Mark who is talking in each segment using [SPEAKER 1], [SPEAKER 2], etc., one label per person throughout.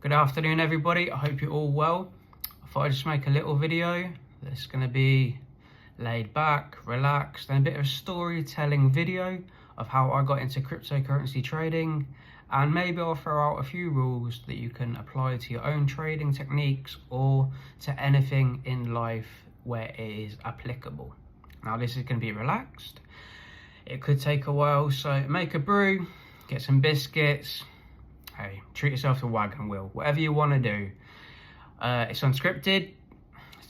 [SPEAKER 1] Good afternoon, everybody. I hope you're all well. I thought I'd just make a little video that's going to be laid back, relaxed, and a bit of a storytelling video of how I got into cryptocurrency trading, and maybe I'll throw out a few rules that you can apply to your own trading techniques or to anything in life where it is applicable. Now, this is going to be relaxed. It could take a while, so make a brew, get some biscuits. Hey, treat yourself to a wagon wheel, whatever you want to do. It's unscripted.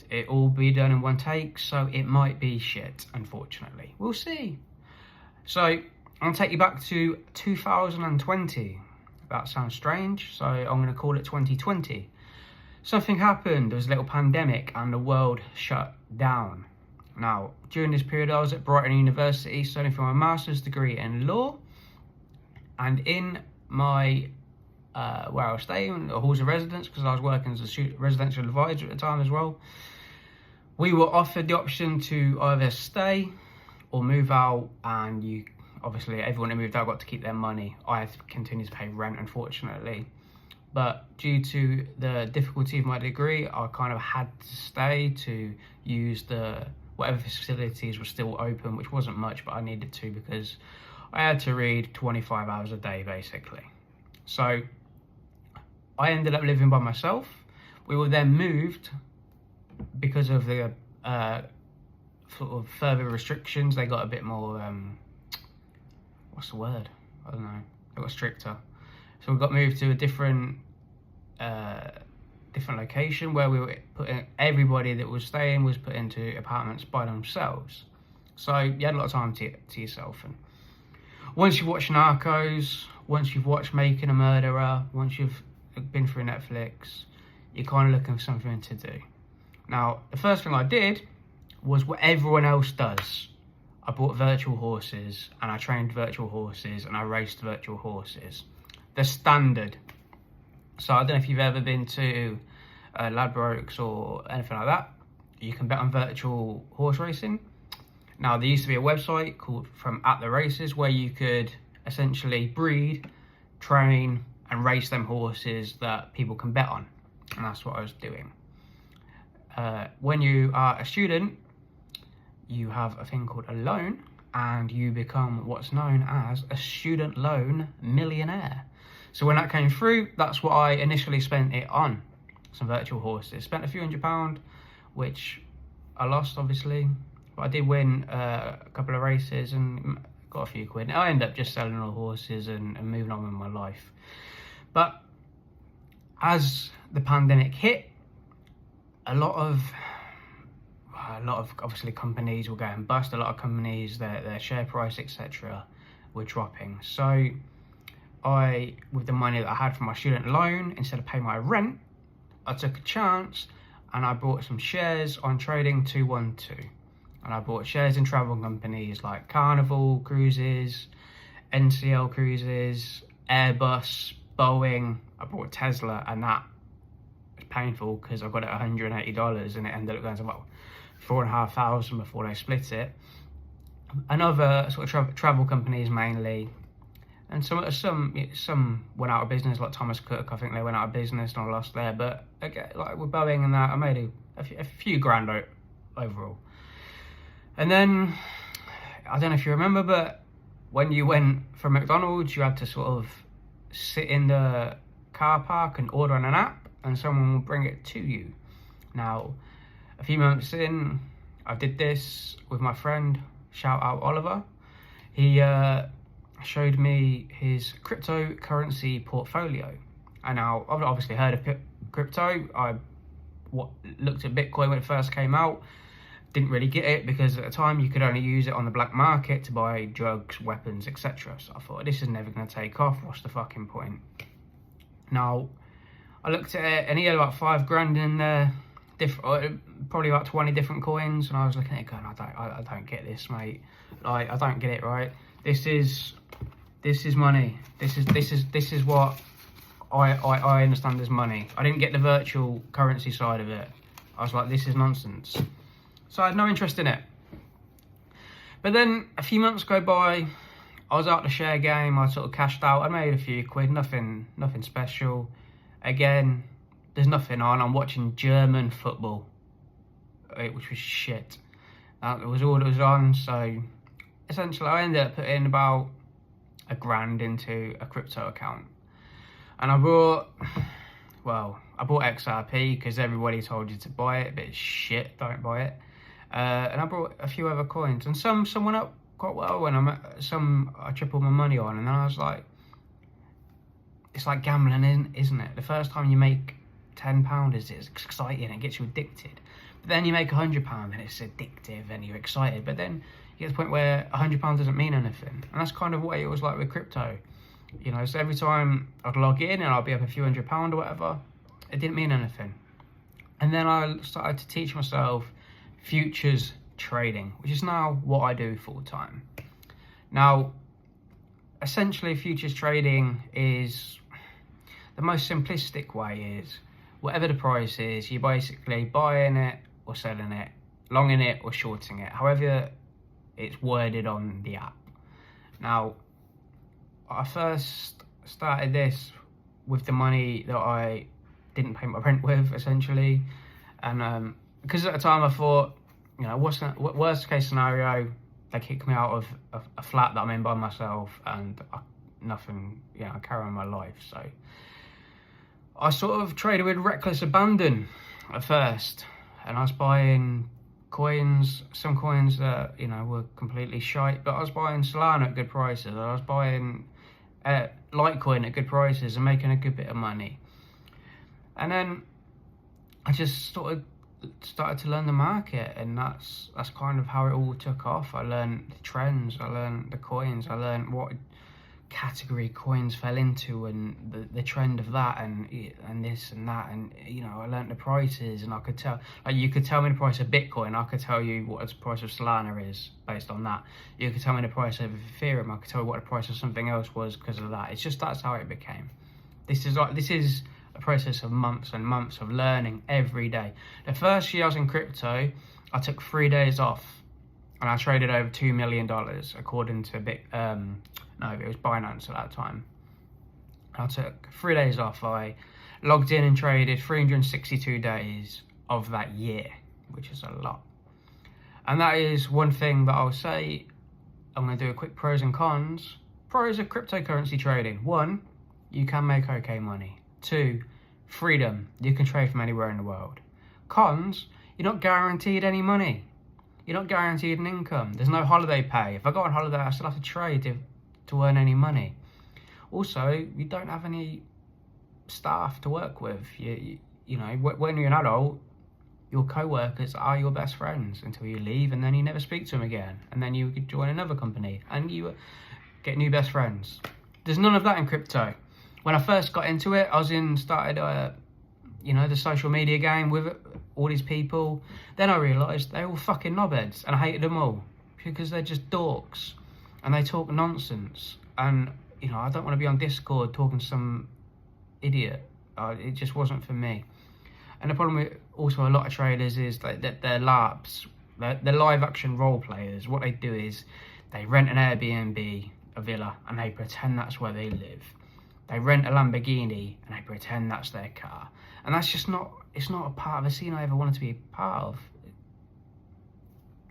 [SPEAKER 1] It all be done in one take, so it might be shit, unfortunately. We'll see. So I'm gonna take you back to 2020. That sounds strange, so I'm gonna call it 2020. Something happened. There was a little pandemic and the world shut down. Now, during this period, I was at Brighton University studying for my master's degree in law, and in my where I was staying, the halls of residence, because I was working as a residential advisor at the time as well, we were offered the option to either stay or move out, and you obviously, everyone who moved out got to keep their money. I had to continue to pay rent, unfortunately, but due to the difficulty of my degree, I kind of had to stay to use the whatever facilities were still open, which wasn't much, but I needed to because I had to read 25 hours a day basically. So I ended up living by myself. We were then moved because of the sort of further restrictions. They got a bit more, what's the word? I don't know. They got stricter. So we got moved to a different location where we were putting, everybody that was staying was put into apartments by themselves. So you had a lot of time to yourself. And once you've watched Narcos, once you've watched Making a Murderer, once you've been through Netflix, you're kind of looking for something to do. Now, the first thing I did was what everyone else does. I bought virtual horses, and I trained virtual horses, and I raced virtual horses. The standard. So I don't know if you've ever been to Ladbrokes or anything like that. You can bet on virtual horse racing. Now, there used to be a website called From At The Races where you could essentially breed, train, and race them horses that people can bet on. And that's what I was doing. When you are a student, you have a thing called a loan, and you become what's known as a student loan millionaire. So when that came through, that's what I initially spent it on, some virtual horses. Spent a few £100, which I lost obviously, but I did win a couple of races and got a few quid. I ended up just selling all the horses and moving on with my life. But as the pandemic hit, a lot of obviously companies were going bust. A lot of companies, their share price, etc., were dropping. So I, with the money that I had from my student loan, instead of paying my rent, I took a chance and I bought some shares on Trading 212. And I bought shares in travel companies like Carnival Cruises, NCL Cruises, Airbus, Boeing. I bought Tesla, and that was painful because I got it $180 and it ended up going to about $4,500 before they split it. And other sort of travel companies mainly, and some went out of business, like Thomas Cook. I think they went out of business and I lost there. But again, like with Boeing and that, I made a few grand overall. And then I don't know if you remember, but when you went from McDonald's, you had to sort of sit in the car park and order on an app, and someone will bring it to you. Now, a few months in, I did this with my friend, shout out Oliver. He showed me his cryptocurrency portfolio. And now, I've obviously heard of crypto. I looked at Bitcoin when it first came out. Didn't really get it because at the time you could only use it on the black market to buy drugs, weapons, etc. So I thought, this is never going to take off. What's the fucking point? Now, I looked at it and he had about $5,000 in there, probably about 20 different coins, and I was looking at it going, I don't get this, mate. Like, I don't get it, right? This is money. This is what I understand as money. I didn't get the virtual currency side of it. I was like, this is nonsense. So I had no interest in it. But then a few months go by, I was out the share game, I sort of cashed out, I made a few quid, nothing special. Again, there's nothing on. I'm watching German football, which was shit. That was all that was on. So essentially, I ended up putting about £1,000 into a crypto account, and I bought XRP because everybody told you to buy it, but it's shit. Don't buy it. And I bought a few other coins, and some went up quite well. When I tripled my money on, and then I was like, it's like gambling, isn't it? The first time you make £10 is exciting, it gets you addicted. But then you make £100 and it's addictive and you're excited. But then you get to the point where £100 doesn't mean anything. And that's kind of what it was like with crypto. You know, so every time I'd log in and I'd be up a few £100 or whatever, it didn't mean anything. And then I started to teach myself futures trading, which is now what I do full time. Now, essentially futures trading is, the most simplistic way is, whatever the price is, you're basically buying it or selling it, longing it or shorting it, however it's worded on the app. Now, I first started this with the money that I didn't pay my rent with, essentially. And because at the time I thought, you know, worst case scenario, they kick me out of a flat that I'm in by myself, and I carry on my life. So I sort of traded with reckless abandon at first, and I was buying coins, some coins that, you know, were completely shite, but I was buying Solana at good prices. I was buying Litecoin at good prices and making a good bit of money. And then I just sort of started to learn the market, and that's kind of how it all took off. I learned the trends, I learned the coins, I learned what category coins fell into, and the trend of that, and this and that, and you know, I learned the prices, and I could tell, like, you could tell me the price of Bitcoin, I could tell you what the price of Solana is based on that. You could tell me the price of Ethereum, I could tell you what the price of something else was because of that. It's just, that's how it became. This is a process of months and months of learning every day. The first year I was in crypto, I took 3 days off, and I traded over $2 million according to it was Binance at that time. I took 3 days off. I logged in and traded 362 days of that year, which is a lot. And that is one thing that I'll say. I'm going to do a quick pros and cons. Pros of cryptocurrency trading: 1, you can make okay money. 2, freedom, you can trade from anywhere in the world. Cons: you're not guaranteed any money. You're not guaranteed an income. There's no holiday pay. If I go on holiday, I still have to trade to earn any money. Also, you don't have any staff to work with. You know, when you're an adult, your co-workers are your best friends until you leave, and then you never speak to them again. And then you could join another company and you get new best friends. There's none of that in crypto. When I first got into it, started the social media game with all these people. Then I realised they're all fucking knobheads, and I hated them all because they're just dorks and they talk nonsense. And you know, I don't want to be on Discord talking to some idiot. It just wasn't for me. And the problem with also a lot of traders is that they're LARPs, they're live action role players. What they do is they rent an Airbnb, a villa, and they pretend that's where they live. They rent a Lamborghini and they pretend that's their car. And that's just not, it's not a part of a scene I ever wanted to be a part of.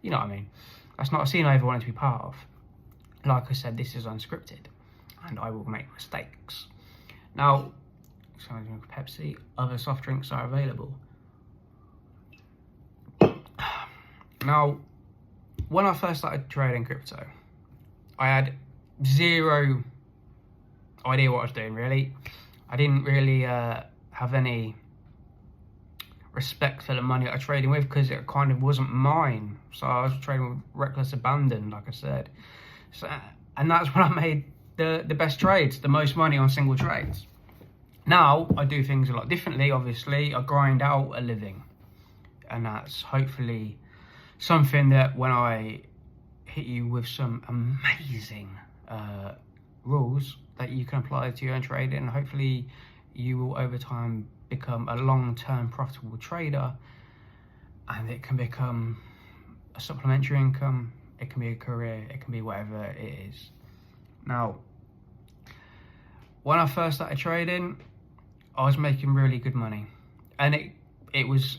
[SPEAKER 1] You know what I mean? That's not a scene I ever wanted to be part of. Like I said, this is unscripted and I will make mistakes. Now, so I'm drinking Pepsi, other soft drinks are available. Now, when I first started trading crypto, I had zero idea what I was doing, really. I didn't really have any respect for the money that I was trading with because it kind of wasn't mine. So I was trading with reckless abandon, like I said. So, and that's when I made the best trades, the most money on single trades. Now I do things a lot differently, obviously. I grind out a living, and that's hopefully something that when I hit you with some amazing rules that you can apply to your own trading, and hopefully you will over time become a long-term profitable trader, and it can become a supplementary income, it can be a career, it can be whatever it is. Now, when I first started trading, I was making really good money, and it was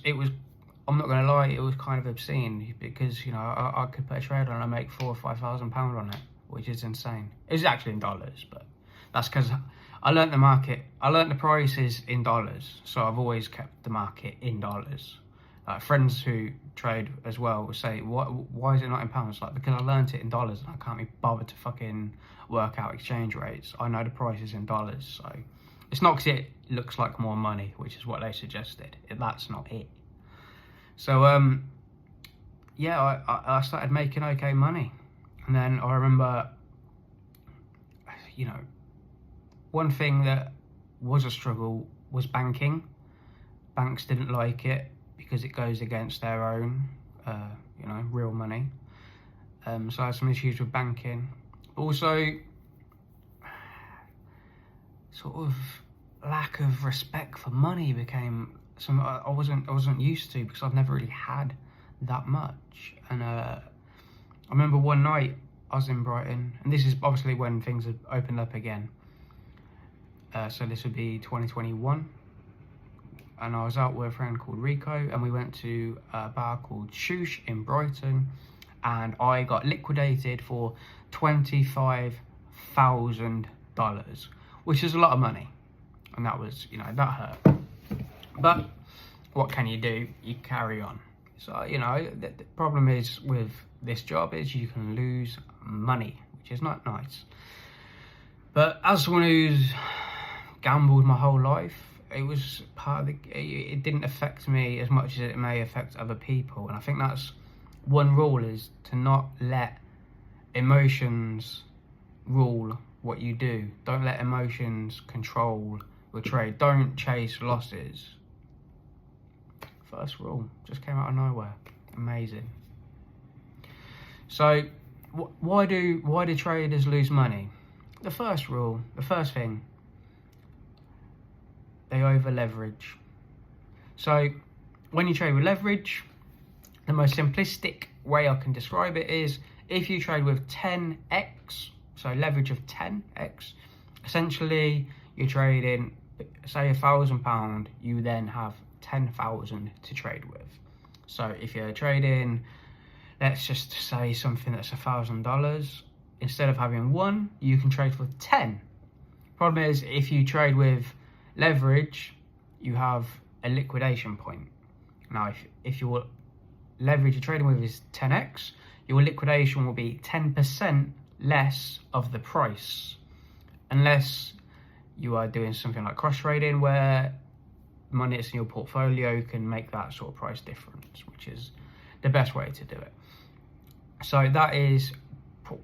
[SPEAKER 1] I'm not gonna lie, it was kind of obscene because I could put a trade on and I make £4,000 or £5,000 on it, which is insane. It was actually in dollars, but that's because I learnt the market. I learnt the prices in dollars, so I've always kept the market in dollars. Friends who trade as well will say, why is it not in pounds? Like, because I learnt it in dollars and I can't be bothered to fucking work out exchange rates. I know the prices in dollars, so it's not because it looks like more money, which is what they suggested. That's not it. So yeah, I started making okay money, and then I remember, one thing that was a struggle was banking. Banks didn't like it because it goes against their own, real money. So I had some issues with banking. Also, sort of lack of respect for money became something I wasn't used to, because I've never really had that much. And I remember one night I was in Brighton, and this is obviously when things had opened up again. So this would be 2021. And I was out with a friend called Rico, and we went to a bar called Shoosh in Brighton, and I got liquidated for $25,000, which is a lot of money. And that was, that hurt. But what can you do? You carry on. So, the problem is with this job is you can lose money, which is not nice. But as someone who's gambled my whole life, it was it didn't affect me as much as it may affect other people. And I think that's one rule, is to not let emotions rule what you do. Don't let emotions control your trade. Don't chase losses. First rule just came out of nowhere. Amazing. So why do traders lose money? The first thing, they over leverage. So when you trade with leverage, the most simplistic way I can describe it is, if you trade with 10x, so leverage of 10x, essentially you're trading, say £1,000, you then have 10,000 to trade with. So if you're trading, let's just say something that's $1,000, instead of having one, you can trade with 10. Problem is, if you trade with leverage, you have a liquidation point. Now, if your leverage you're trading with is 10x, your liquidation will be 10% less of the price, unless you are doing something like cross trading, where money that's in your portfolio can make that sort of price difference, which is the best way to do it. So that is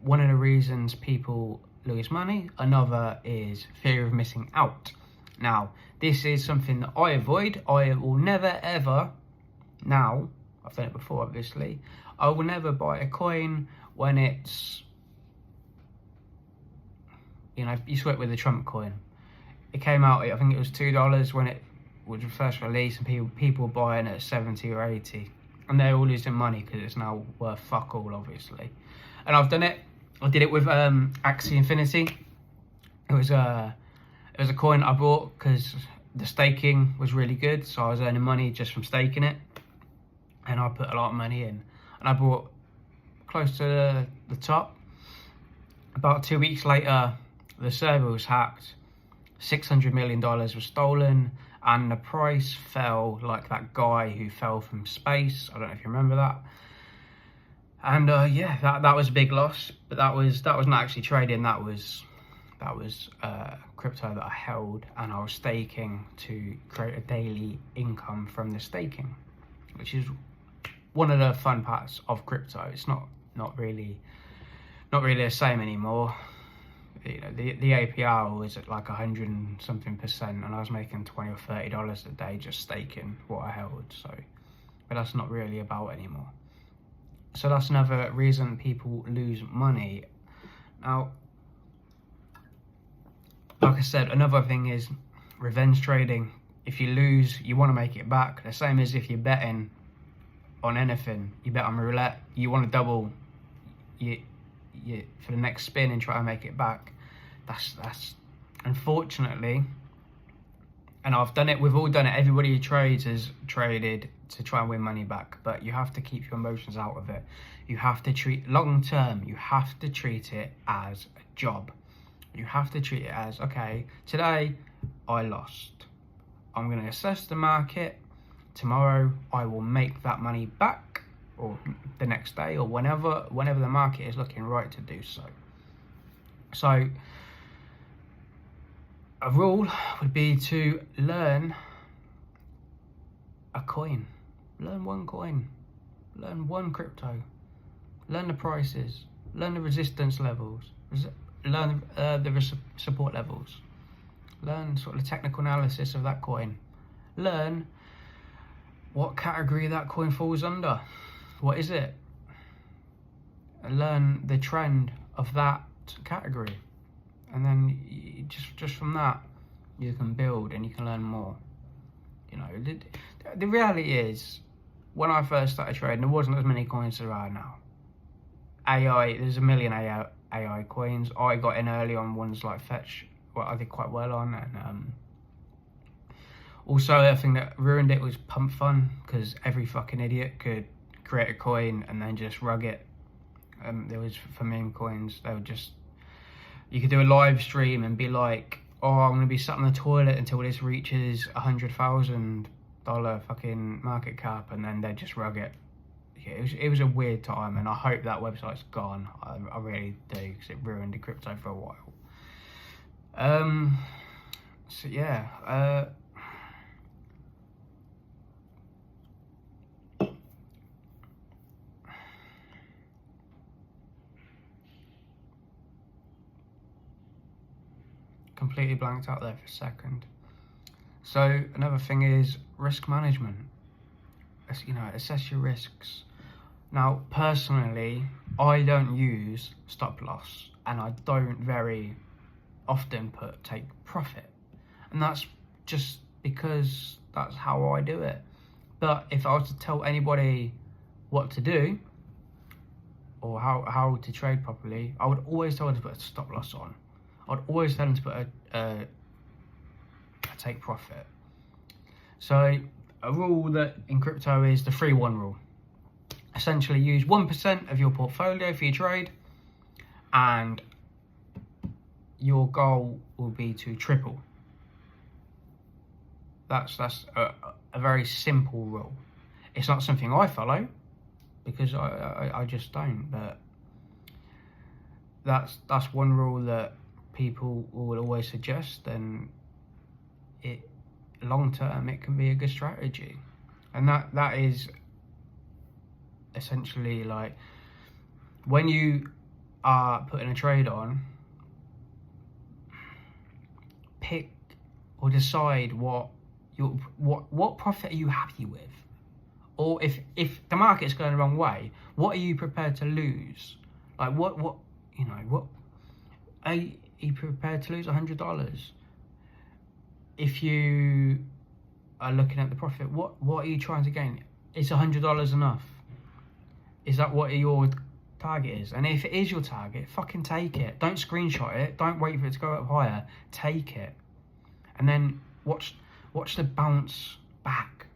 [SPEAKER 1] one of the reasons people lose money. Another is fear of missing out. Now, this is something that I avoid. I will never ever, now, I've done it before obviously, I will never buy a coin when it's, you saw it with the Trump coin. It came out, I think it was $2 when it was first released, and people were buying it at 70 or 80. And they're all losing money because it's now worth fuck all, obviously. And I've done it. I did it with Axie Infinity. It was a coin I bought because the staking was really good, so I was earning money just from staking it, and I put a lot of money in, and I bought close to the top. About 2 weeks later, the server was hacked, $600 million was stolen, and the price fell like that guy who fell from space. I don't know if you remember that. And yeah, that was a big loss, but that was not actually trading. That was crypto that I held, and I was staking to create a daily income from the staking, which is one of the fun parts of crypto. It's not really the same anymore. The APR was at like 100 and something%, and I was making $20 or $30 a day just staking what I held. So, but that's not really about anymore. So that's another reason people lose money. Now, like I said, another thing is revenge trading. If you lose, you want to make it back. The same as if you're betting on anything. You bet on roulette, you want to double you for the next spin and try to make it back. That's unfortunately, And I've done it, we've all done it. Everybody who trades has traded to try and win money back, but you have to keep your emotions out of it. You have to treat, long term, you have to treat it as a job. You have to treat it as, okay, today I lost. I'm going to assess the market. Tomorrow I will make that money back, or the next day, or whenever the market is looking right to do so. So a rule would be to learn a coin. Learn one coin. Learn one crypto. Learn the prices. Learn the resistance levels. Learn the support levels. Learn sort of the technical analysis of that coin. Learn what category that coin falls under. What is it? And learn the trend of that category. And then just from that, you can build and you can learn more. You know, the reality is, when I first started trading, there wasn't as many coins as there are now. There's a million AI coins. I got in early on ones like Fetch, what I did quite well on. And also, a thing that ruined it was Pump Fun, because every fucking idiot could create a coin and then just rug it. There was, for meme coins, they would just, you could do a live stream and be like, oh, I'm going to be sat on the toilet until this reaches $100,000 fucking market cap, and then they'd just rug it. Yeah, it was a weird time, and I hope that website's gone. I really do, because it ruined the crypto for a while. So yeah, completely blanked out there for a second. So another thing is risk management. You know, assess your risks. Now, personally, I don't use stop loss, and I don't very often put take profit, and that's just because that's how I do it. But if I was to tell anybody what to do or how to trade properly, I would always tell them to put a stop loss on. I'd always tell them to put a take profit. So a rule that in crypto is the 3-1 rule. Essentially, use 1% of your portfolio for your trade, and your goal will be to triple. That's a very simple rule. It's not something I follow, because I just don't, but that's one rule that people will always suggest, and it long term it can be a good strategy. And that is essentially, like, when you are putting a trade on, pick or decide what profit are you happy with, or if the market's going the wrong way, what are you prepared to lose? Like what are you prepared to lose $100? If you are looking at the profit, what are you trying to gain? Is $100 enough? Is that what your target is? And if it is your target, fucking take it. Don't screenshot it. Don't wait for it to go up higher. Take it, and then watch the bounce back.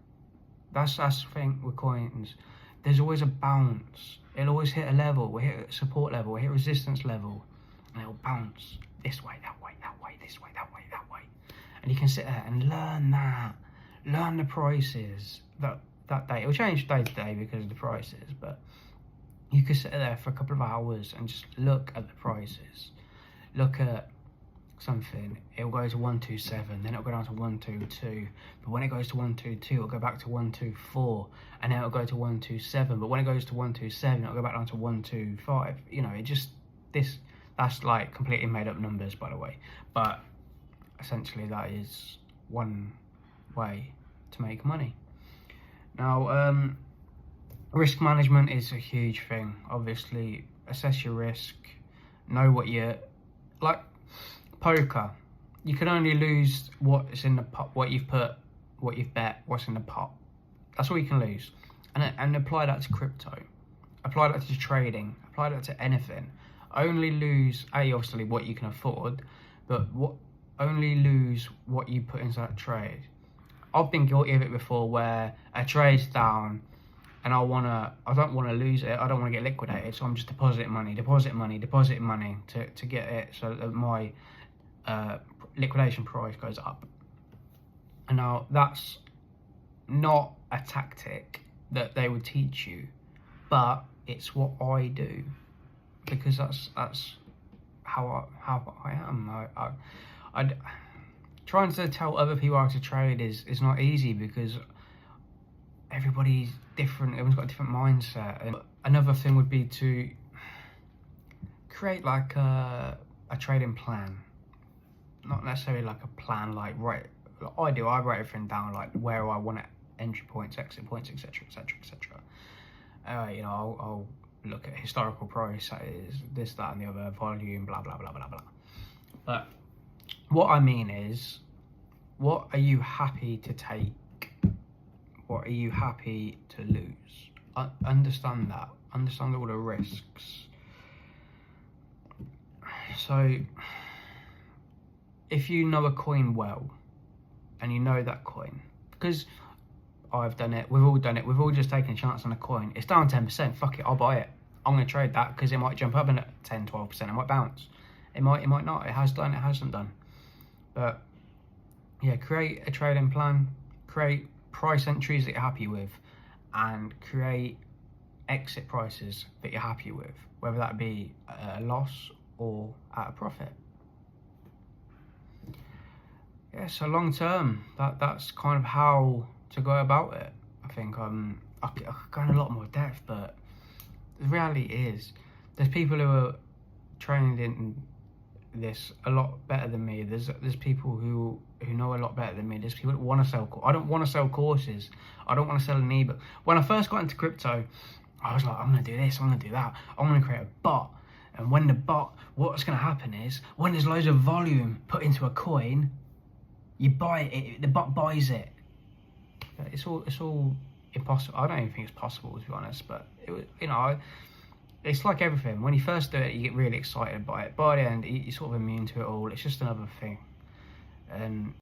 [SPEAKER 1] That's the thing with coins. There's always a bounce. It'll always hit a level. We'll hit a support level. We'll hit a resistance level, and it'll bounce this way, that way, that way, this way, that way, that way. And you can sit there and learn the prices that day. It'll change day to day because of the prices, but you could sit there for a couple of hours and just look at the prices. Look at something, it'll go to 127, then it'll go down to 122, but when it goes to 122, it'll go back to 124, and then it'll go to 127, but when it goes to 127, it'll go back down to 125. You know, it just, that's like completely made up numbers, by the way, but essentially that is one way to make money. Now, risk management is a huge thing. Obviously, assess your risk, know what you're, like poker, you can only lose what's in the pot, what you've bet, what's in the pot. That's all you can lose. And apply that to crypto, apply that to trading, apply that to anything. Only lose, obviously what you can afford, but only lose what you put into that trade. I've been guilty of it before, where a trade's down and I don't want to lose it. I don't want to get liquidated, so I'm just depositing money to get it so that my liquidation price goes up. And now that's not a tactic that they would teach you, but it's what I do, because that's how I am. I trying to tell other people how to trade is not easy, because everybody's different. Everyone's got a different mindset. And another thing would be to create like a trading plan, not necessarily like a plan like I write everything down, like where I want it, entry points, exit points, etc., etc., etc. You know, I'll look at historical price, that is this, that, and the other, volume, blah blah blah blah blah. But what I mean is, what are you happy to take? What are you happy to lose? Understand that. Understand all the risks. So, if you know a coin well, and you know that coin, because I've done it, we've all done it, we've all just taken a chance on a coin. It's down 10%, fuck it, I'll buy it. I'm going to trade that, because it might jump up in at 10, 12%, it might bounce. It might not, it has done, it hasn't done. But, yeah, create a trading plan, create price entries that you're happy with, and create exit prices that you're happy with, whether that be a loss or at a profit. Yeah, so long term, that's kind of how to go about it. I think I could go in a lot more depth, but the reality is, there's people who are trained in this a lot better than me. There's people who know a lot better than me. There's people that want to sell. I don't want to sell courses. I don't want to sell an ebook. When I first got into crypto, I was like, I'm going to do this, I'm going to do that. I'm going to create a bot. And when the bot, what's going to happen is, when there's loads of volume put into a coin, you buy it, the bot buys it. It's all impossible. I don't even think it's possible, to be honest. But it's like everything. When you first do it, you get really excited by it. By the end, you're sort of immune to it all. It's just another thing. And